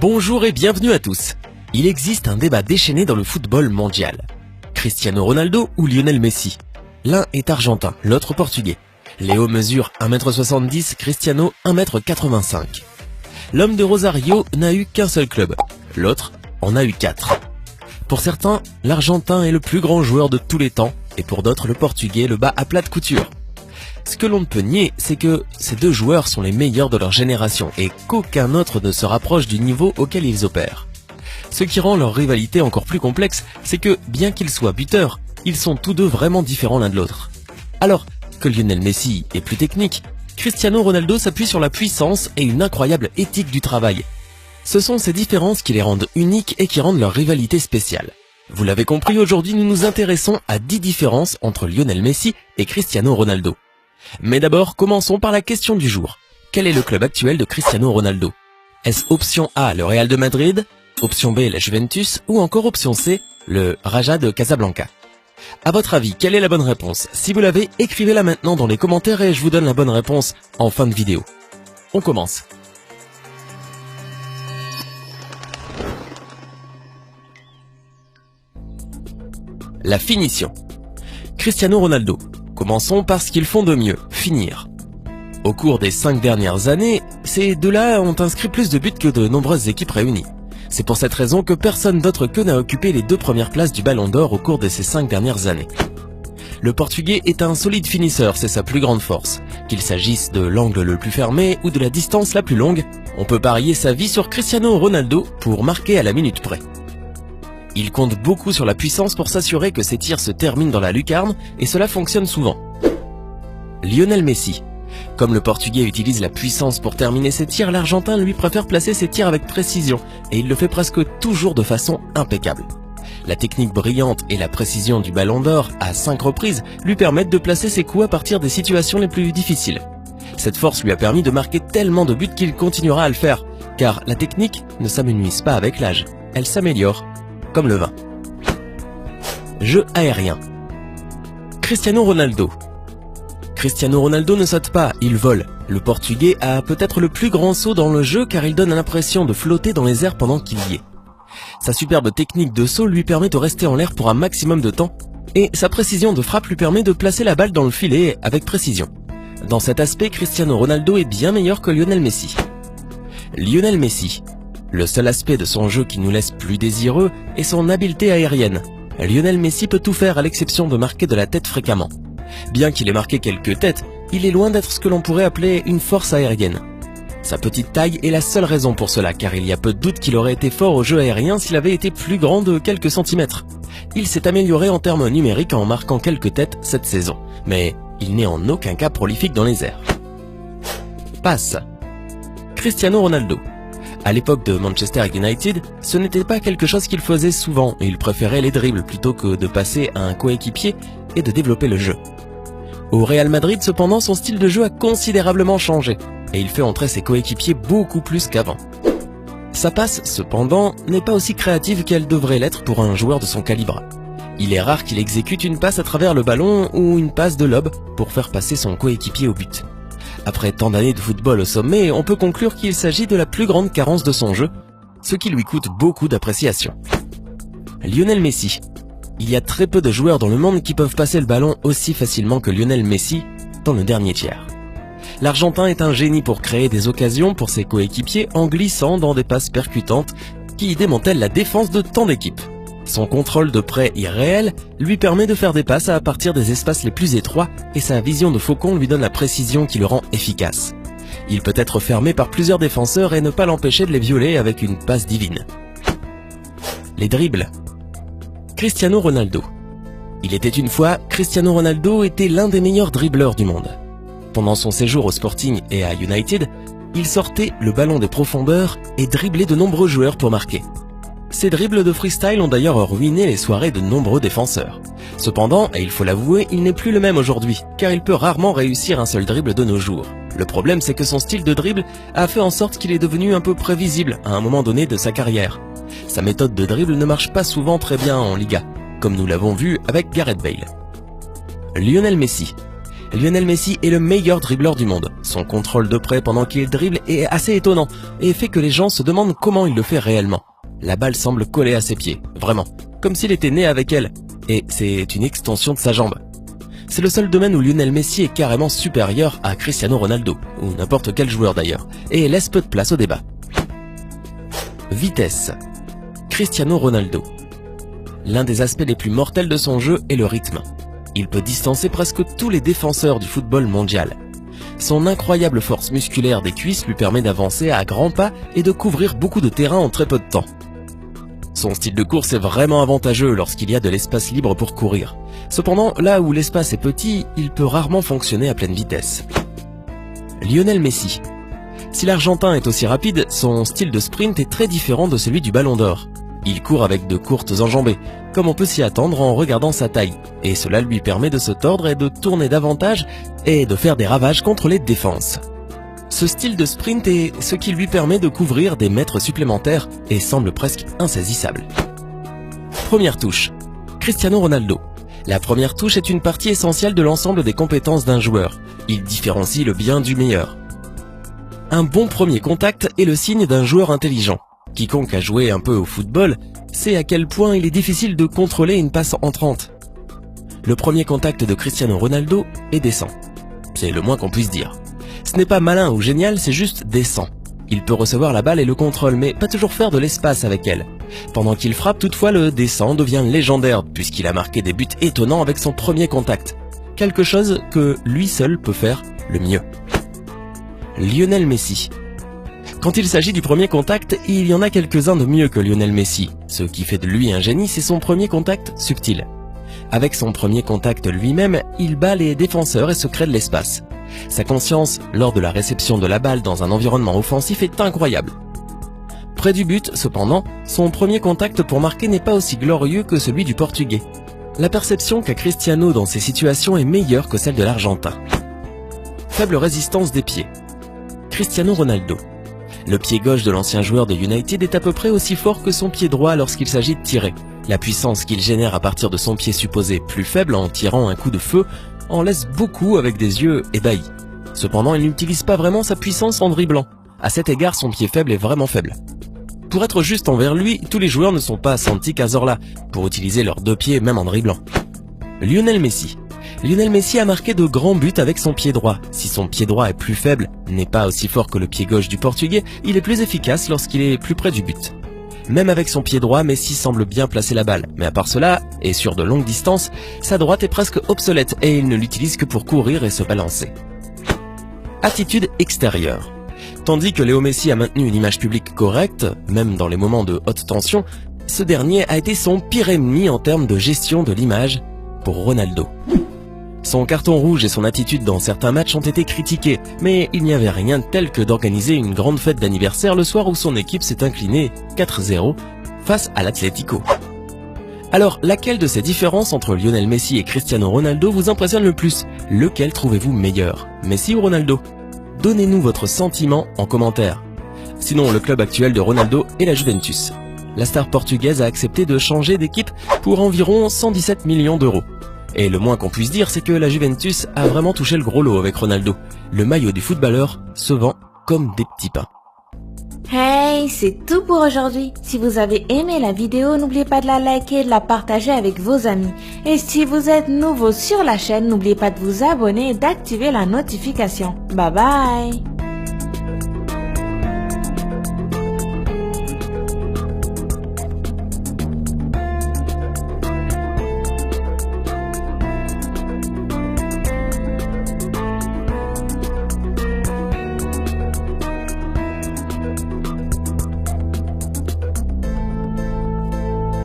Bonjour et bienvenue à tous. Il existe un débat déchaîné dans le football mondial. Cristiano Ronaldo ou Lionel Messi? L'un est argentin, l'autre portugais. Léo mesure 1,70 m, Cristiano 1,85 m. L'homme de Rosario n'a eu qu'un seul club, l'autre en a eu 4. Pour certains, l'Argentin est le plus grand joueur de tous les temps, et pour d'autres, le Portugais le bat à plat de couture. Ce que l'on ne peut nier, c'est que ces deux joueurs sont les meilleurs de leur génération et qu'aucun autre ne se rapproche du niveau auquel ils opèrent. Ce qui rend leur rivalité encore plus complexe, c'est que, bien qu'ils soient buteurs, ils sont tous deux vraiment différents l'un de l'autre. Alors que Lionel Messi est plus technique, Cristiano Ronaldo s'appuie sur la puissance et une incroyable éthique du travail. Ce sont ces différences qui les rendent uniques et qui rendent leur rivalité spéciale. Vous l'avez compris, aujourd'hui nous nous intéressons à 10 différences entre Lionel Messi et Cristiano Ronaldo. Mais d'abord, commençons par la question du jour. Quel est le club actuel de Cristiano Ronaldo? Est-ce option A, le Real de Madrid, option B, la Juventus, ou encore option C, le Raja de Casablanca? À votre avis, quelle est la bonne réponse? Si vous l'avez, écrivez-la maintenant dans les commentaires et je vous donne la bonne réponse en fin de vidéo. On commence. La finition. Cristiano Ronaldo. Commençons par ce qu'ils font de mieux, finir. Au cours des 5 dernières années, ces deux-là ont inscrit plus de buts que de nombreuses équipes réunies. C'est pour cette raison que personne d'autre qu'eux n'a occupé les 2 premières places du Ballon d'Or au cours de ces 5 dernières années. Le Portugais est un solide finisseur, c'est sa plus grande force. Qu'il s'agisse de l'angle le plus fermé ou de la distance la plus longue, on peut parier sa vie sur Cristiano Ronaldo pour marquer à la minute près. Il compte beaucoup sur la puissance pour s'assurer que ses tirs se terminent dans la lucarne et cela fonctionne souvent. Lionel Messi. Comme le Portugais utilise la puissance pour terminer ses tirs, l'Argentin lui préfère placer ses tirs avec précision et il le fait presque toujours de façon impeccable. La technique brillante et la précision du Ballon d'Or à 5 reprises lui permettent de placer ses coups à partir des situations les plus difficiles. Cette force lui a permis de marquer tellement de buts qu'il continuera à le faire, car la technique ne s'amenuise pas avec l'âge, elle s'améliore. Comme le vin. Jeu aérien. Cristiano Ronaldo. Cristiano Ronaldo ne saute pas, il vole. Le Portugais a peut-être le plus grand saut dans le jeu car il donne l'impression de flotter dans les airs pendant qu'il y est. Sa superbe technique de saut lui permet de rester en l'air pour un maximum de temps et sa précision de frappe lui permet de placer la balle dans le filet avec précision. Dans cet aspect, Cristiano Ronaldo est bien meilleur que Lionel Messi. Lionel Messi. Le seul aspect de son jeu qui nous laisse plus désireux est son habileté aérienne. Lionel Messi peut tout faire à l'exception de marquer de la tête fréquemment. Bien qu'il ait marqué quelques têtes, il est loin d'être ce que l'on pourrait appeler une force aérienne. Sa petite taille est la seule raison pour cela, car il y a peu de doute qu'il aurait été fort au jeu aérien s'il avait été plus grand de quelques centimètres. Il s'est amélioré en termes numériques en marquant quelques têtes cette saison, mais il n'est en aucun cas prolifique dans les airs. Passe. Cristiano Ronaldo. À l'époque de Manchester United, ce n'était pas quelque chose qu'il faisait souvent et il préférait les dribbles plutôt que de passer à un coéquipier et de développer le jeu. Au Real Madrid, cependant, son style de jeu a considérablement changé et il fait entrer ses coéquipiers beaucoup plus qu'avant. Sa passe, cependant, n'est pas aussi créative qu'elle devrait l'être pour un joueur de son calibre. Il est rare qu'il exécute une passe à travers le ballon ou une passe de lob pour faire passer son coéquipier au but. Après tant d'années de football au sommet, on peut conclure qu'il s'agit de la plus grande carence de son jeu, ce qui lui coûte beaucoup d'appréciation. Lionel Messi. Il y a très peu de joueurs dans le monde qui peuvent passer le ballon aussi facilement que Lionel Messi dans le dernier tiers. L'Argentin est un génie pour créer des occasions pour ses coéquipiers en glissant dans des passes percutantes qui démantèlent la défense de tant d'équipes. Son contrôle de près irréel lui permet de faire des passes à partir des espaces les plus étroits et sa vision de faucon lui donne la précision qui le rend efficace. Il peut être fermé par plusieurs défenseurs et ne pas l'empêcher de les violer avec une passe divine. Les dribbles. Cristiano Ronaldo. Il était une fois, Cristiano Ronaldo était l'un des meilleurs dribbleurs du monde. Pendant son séjour au Sporting et à United, il sortait le ballon des profondeurs et driblait de nombreux joueurs pour marquer. Ces dribbles de freestyle ont d'ailleurs ruiné les soirées de nombreux défenseurs. Cependant, et il faut l'avouer, il n'est plus le même aujourd'hui, car il peut rarement réussir un seul dribble de nos jours. Le problème, c'est que son style de dribble a fait en sorte qu'il est devenu un peu prévisible à un moment donné de sa carrière. Sa méthode de dribble ne marche pas souvent très bien en Liga, comme nous l'avons vu avec Gareth Bale. Lionel Messi. Lionel Messi est le meilleur dribbleur du monde. Son contrôle de près pendant qu'il dribble est assez étonnant et fait que les gens se demandent comment il le fait réellement. La balle semble coller à ses pieds, vraiment, comme s'il était né avec elle, et c'est une extension de sa jambe. C'est le seul domaine où Lionel Messi est carrément supérieur à Cristiano Ronaldo, ou n'importe quel joueur d'ailleurs, et laisse peu de place au débat. Vitesse. Cristiano Ronaldo. L'un des aspects les plus mortels de son jeu est le rythme. Il peut distancer presque tous les défenseurs du football mondial. Son incroyable force musculaire des cuisses lui permet d'avancer à grands pas et de couvrir beaucoup de terrain en très peu de temps. Son style de course est vraiment avantageux lorsqu'il y a de l'espace libre pour courir. Cependant, là où l'espace est petit, il peut rarement fonctionner à pleine vitesse. Lionel Messi. Si l'Argentin est aussi rapide, son style de sprint est très différent de celui du Ballon d'Or. Il court avec de courtes enjambées, comme on peut s'y attendre en regardant sa taille, et cela lui permet de se tordre et de tourner davantage et de faire des ravages contre les défenses. Ce style de sprint est ce qui lui permet de couvrir des mètres supplémentaires et semble presque insaisissable. Première touche. Cristiano Ronaldo. La première touche est une partie essentielle de l'ensemble des compétences d'un joueur. Il différencie le bien du meilleur. Un bon premier contact est le signe d'un joueur intelligent. Quiconque a joué un peu au football sait à quel point il est difficile de contrôler une passe entrante. Le premier contact de Cristiano Ronaldo est décent. C'est le moins qu'on puisse dire. Ce n'est pas malin ou génial, c'est juste décent. Il peut recevoir la balle et le contrôle, mais pas toujours faire de l'espace avec elle. Pendant qu'il frappe, toutefois, le décent devient légendaire, puisqu'il a marqué des buts étonnants avec son premier contact. Quelque chose que lui seul peut faire le mieux. Lionel Messi. Quand il s'agit du premier contact, il y en a quelques-uns de mieux que Lionel Messi. Ce qui fait de lui un génie, c'est son premier contact subtil. Avec son premier contact lui-même, il bat les défenseurs et se crée de l'espace. Sa conscience lors de la réception de la balle dans un environnement offensif est incroyable. Près du but, cependant, son premier contact pour marquer n'est pas aussi glorieux que celui du Portugais. La perception qu'a Cristiano dans ces situations est meilleure que celle de l'Argentin. Faible résistance des pieds. Cristiano Ronaldo. Le pied gauche de l'ancien joueur de United est à peu près aussi fort que son pied droit lorsqu'il s'agit de tirer. La puissance qu'il génère à partir de son pied supposé plus faible en tirant un coup de feu en laisse beaucoup avec des yeux ébahis. Cependant, il n'utilise pas vraiment sa puissance en dribblant. À cet égard, son pied faible est vraiment faible. Pour être juste envers lui, tous les joueurs ne sont pas Santi Cazorla pour utiliser leurs deux pieds même en dribblant. Lionel Messi. Lionel Messi a marqué de grands buts avec son pied droit. Si son pied droit est plus faible, n'est pas aussi fort que le pied gauche du Portugais, il est plus efficace lorsqu'il est plus près du but. Même avec son pied droit, Messi semble bien placer la balle. Mais à part cela, et sur de longues distances, sa droite est presque obsolète et il ne l'utilise que pour courir et se balancer. Attitude extérieure. Tandis que Léo Messi a maintenu une image publique correcte, même dans les moments de haute tension, ce dernier a été son pire ennemi en termes de gestion de l'image pour Ronaldo. Son carton rouge et son attitude dans certains matchs ont été critiqués, mais il n'y avait rien de tel que d'organiser une grande fête d'anniversaire le soir où son équipe s'est inclinée 4-0 face à l'Atlético. Alors, laquelle de ces différences entre Lionel Messi et Cristiano Ronaldo vous impressionne le plus? Lequel trouvez-vous meilleur, Messi ou Ronaldo? Donnez-nous votre sentiment en commentaire. Sinon, le club actuel de Ronaldo est la Juventus. La star portugaise a accepté de changer d'équipe pour environ 117 millions d'euros. Et le moins qu'on puisse dire, c'est que la Juventus a vraiment touché le gros lot avec Ronaldo. Le maillot du footballeur se vend comme des petits pains. Hey, c'est tout pour aujourd'hui. Si vous avez aimé la vidéo, n'oubliez pas de la liker et de la partager avec vos amis. Et si vous êtes nouveau sur la chaîne, n'oubliez pas de vous abonner et d'activer la notification. Bye bye!